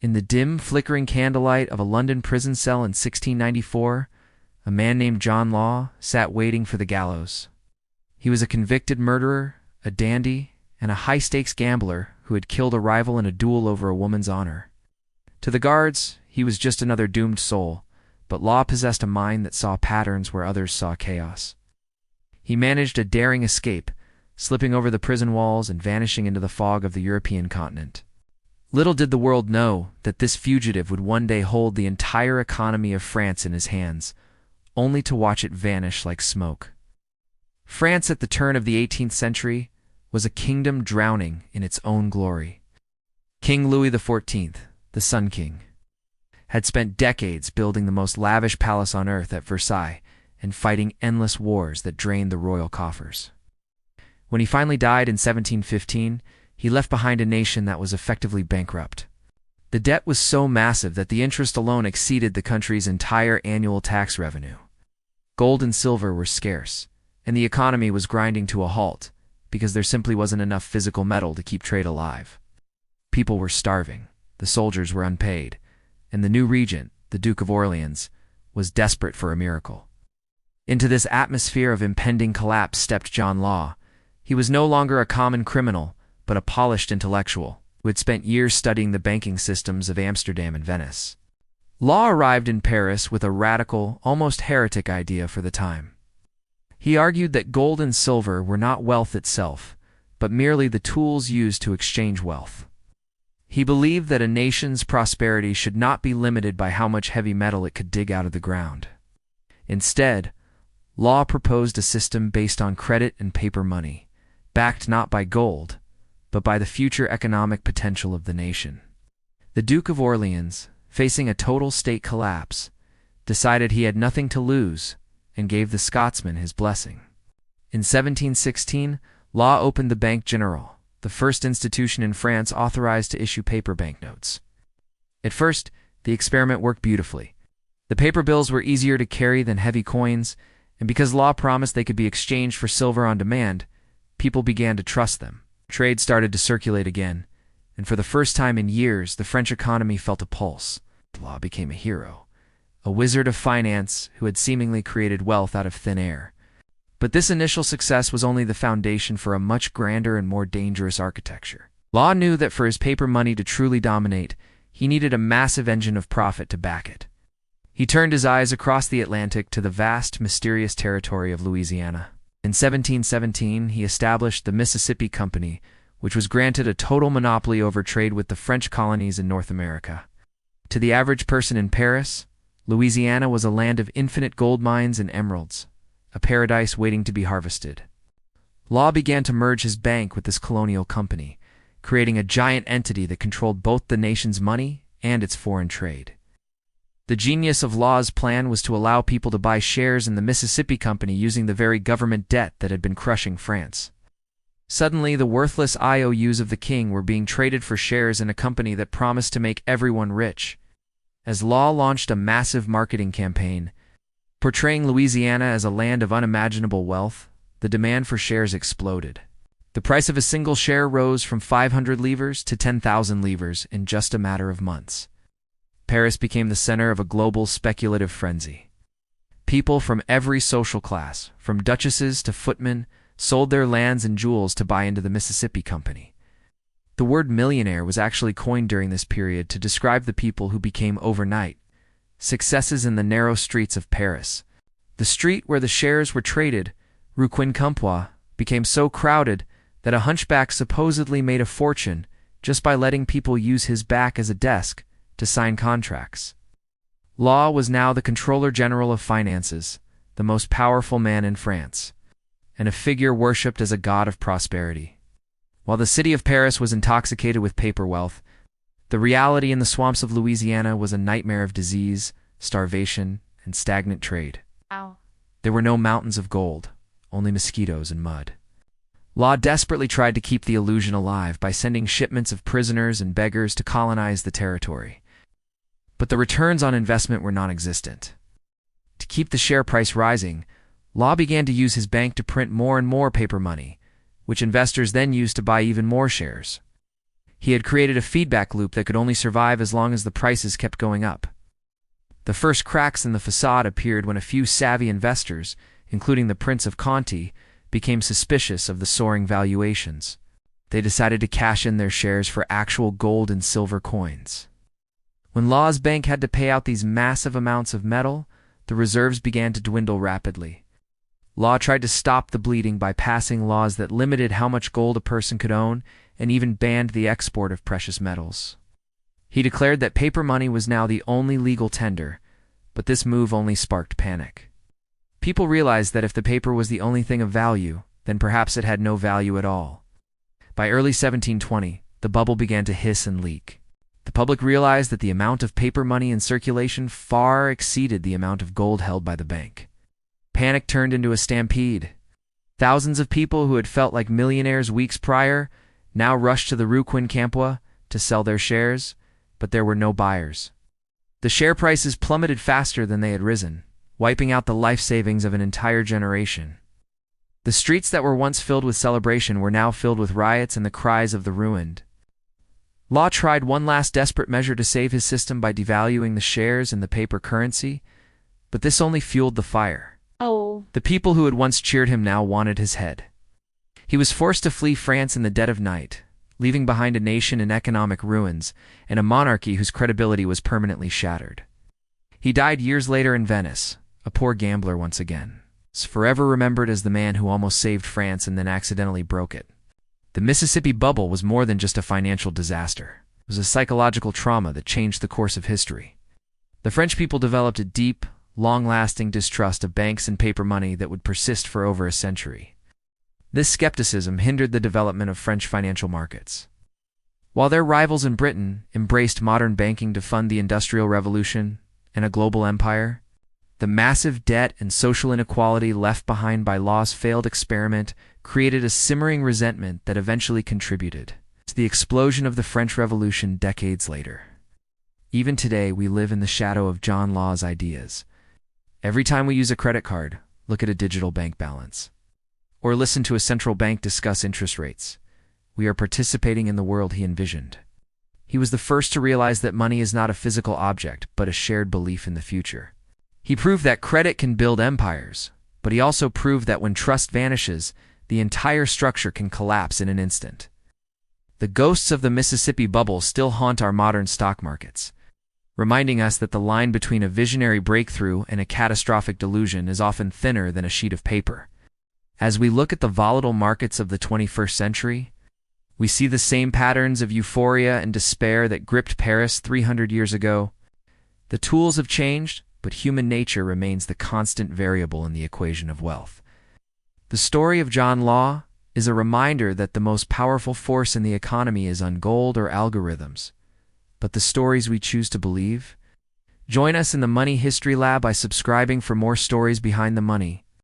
In the dim, flickering candlelight of a London prison cell in 1694, a man named John Law sat waiting for the gallows. He was a convicted murderer, a dandy, and a high-stakes gambler who had killed a rival in a duel over a woman's honor. To the guards, he was just another doomed soul, but Law possessed a mind that saw patterns where others saw chaos. He managed a daring escape, slipping over the prison walls and vanishing into the fog of the European continent. Little did the world know that this fugitive would one day hold the entire economy of France in his hands, only to watch it vanish like smoke. France at the turn of the 18th century was a kingdom drowning in its own glory. King Louis XIV, the Sun King, had spent decades building the most lavish palace on earth at Versailles and fighting endless wars that drained the royal coffers. When he finally died in 1715, he left behind a nation that was effectively bankrupt. The debt was so massive that the interest alone exceeded the country's entire annual tax revenue. Gold and silver were scarce, and the economy was grinding to a halt because there simply wasn't enough physical metal to keep trade alive. People were starving, the soldiers were unpaid, and the new regent, the Duke of Orleans, was desperate for a miracle. Into this atmosphere of impending collapse stepped John Law. He was no longer a common criminal, but a polished intellectual who had spent years studying the banking systems of Amsterdam and Venice. Law arrived in Paris with a radical, almost heretic idea for the time. He argued that gold and silver were not wealth itself, but merely the tools used to exchange wealth. He believed that a nation's prosperity should not be limited by how much heavy metal it could dig out of the ground. Instead, Law proposed a system based on credit and paper money, backed not by gold, but by the future economic potential of the nation. The Duke of Orleans, facing a total state collapse, decided he had nothing to lose and gave the Scotsman his blessing. In 1716, Law opened the Banque Generale, the first institution in France authorized to issue paper banknotes. At first, the experiment worked beautifully. The paper bills were easier to carry than heavy coins, and because Law promised they could be exchanged for silver on demand, people began to trust them. Trade started to circulate again, and for the first time in years, the French economy felt a pulse. Law became a hero, a wizard of finance who had seemingly created wealth out of thin air. But this initial success was only the foundation for a much grander and more dangerous architecture. Law knew that for his paper money to truly dominate, he needed a massive engine of profit to back it. He turned his eyes across the Atlantic to the vast, mysterious territory of Louisiana. In 1717, he established the Mississippi Company, which was granted a total monopoly over trade with the French colonies in North America. To the average person in Paris, Louisiana was a land of infinite gold mines and emeralds, a paradise waiting to be harvested. Law began to merge his bank with this colonial company, creating a giant entity that controlled both the nation's money and its foreign trade. The genius of Law's plan was to allow people to buy shares in the Mississippi Company using the very government debt that had been crushing France. Suddenly, the worthless IOUs of the king were being traded for shares in a company that promised to make everyone rich. As Law launched a massive marketing campaign, portraying Louisiana as a land of unimaginable wealth, the demand for shares exploded. The price of a single share rose from 500 livres to 10,000 livres in just a matter of months. Paris became the center of a global speculative frenzy. People from every social class, from duchesses to footmen, sold their lands and jewels to buy into the Mississippi Company. The word millionaire was actually coined during this period to describe the people who became overnight successes in the narrow streets of Paris. The street where the shares were traded, Rue Quincampoix, became so crowded that a hunchback supposedly made a fortune just by letting people use his back as a desk to sign contracts. Law was now the Controller General of Finances, the most powerful man in France, and a figure worshipped as a god of prosperity. While the city of Paris was intoxicated with paper wealth, the reality in the swamps of Louisiana was a nightmare of disease, starvation, and stagnant trade. Ow. There were no mountains of gold, only mosquitoes and mud. Law desperately tried to keep the illusion alive by sending shipments of prisoners and beggars to colonize the territory. But the returns on investment were non-existent. To keep the share price rising, Law began to use his bank to print more and more paper money, which investors then used to buy even more shares. He had created a feedback loop that could only survive as long as the prices kept going up. The first cracks in the facade appeared when a few savvy investors, including the Prince of Conti, became suspicious of the soaring valuations. They decided to cash in their shares for actual gold and silver coins. When Law's bank had to pay out these massive amounts of metal, the reserves began to dwindle rapidly. Law tried to stop the bleeding by passing laws that limited how much gold a person could own and even banned the export of precious metals. He declared that paper money was now the only legal tender, but this move only sparked panic. People realized that if the paper was the only thing of value, then perhaps it had no value at all. By early 1720, the bubble began to hiss and leak. The public realized that the amount of paper money in circulation far exceeded the amount of gold held by the bank. Panic turned into a stampede. Thousands of people who had felt like millionaires weeks prior now rushed to the Rue Quincampoix to sell their shares, but there were no buyers. The share prices plummeted faster than they had risen, wiping out the life savings of an entire generation. The streets that were once filled with celebration were now filled with riots and the cries of the ruined. Law tried one last desperate measure to save his system by devaluing the shares and the paper currency, but this only fueled the fire. The people who had once cheered him now wanted his head. He was forced to flee France in the dead of night, leaving behind a nation in economic ruins and a monarchy whose credibility was permanently shattered. He died years later in Venice, a poor gambler once again, forever remembered as the man who almost saved France and then accidentally broke it. The Mississippi bubble was more than just a financial disaster. It was a psychological trauma that changed the course of history. The French people developed a deep, long-lasting distrust of banks and paper money that would persist for over a century. This skepticism hindered the development of French financial markets. While their rivals in Britain embraced modern banking to fund the Industrial Revolution and a global empire, the massive debt and social inequality left behind by Law's failed experiment created a simmering resentment that eventually contributed to the explosion of the French Revolution decades later. Even today, we live in the shadow of John Law's ideas. Every time we use a credit card, look at a digital bank balance, or listen to a central bank discuss interest rates, we are participating in the world he envisioned. He was the first to realize that money is not a physical object, but a shared belief in the future. He proved that credit can build empires, but he also proved that when trust vanishes, the entire structure can collapse in an instant. The ghosts of the Mississippi bubble still haunt our modern stock markets, reminding us that the line between a visionary breakthrough and a catastrophic delusion is often thinner than a sheet of paper. As we look at the volatile markets of the 21st century, we see the same patterns of euphoria and despair that gripped Paris 300 years ago. The tools have changed, but human nature remains the constant variable in the equation of wealth. The story of John Law is a reminder that the most powerful force in the economy isn't gold or algorithms, but the stories we choose to believe. Join us in the Money History Lab by subscribing for more stories behind the money.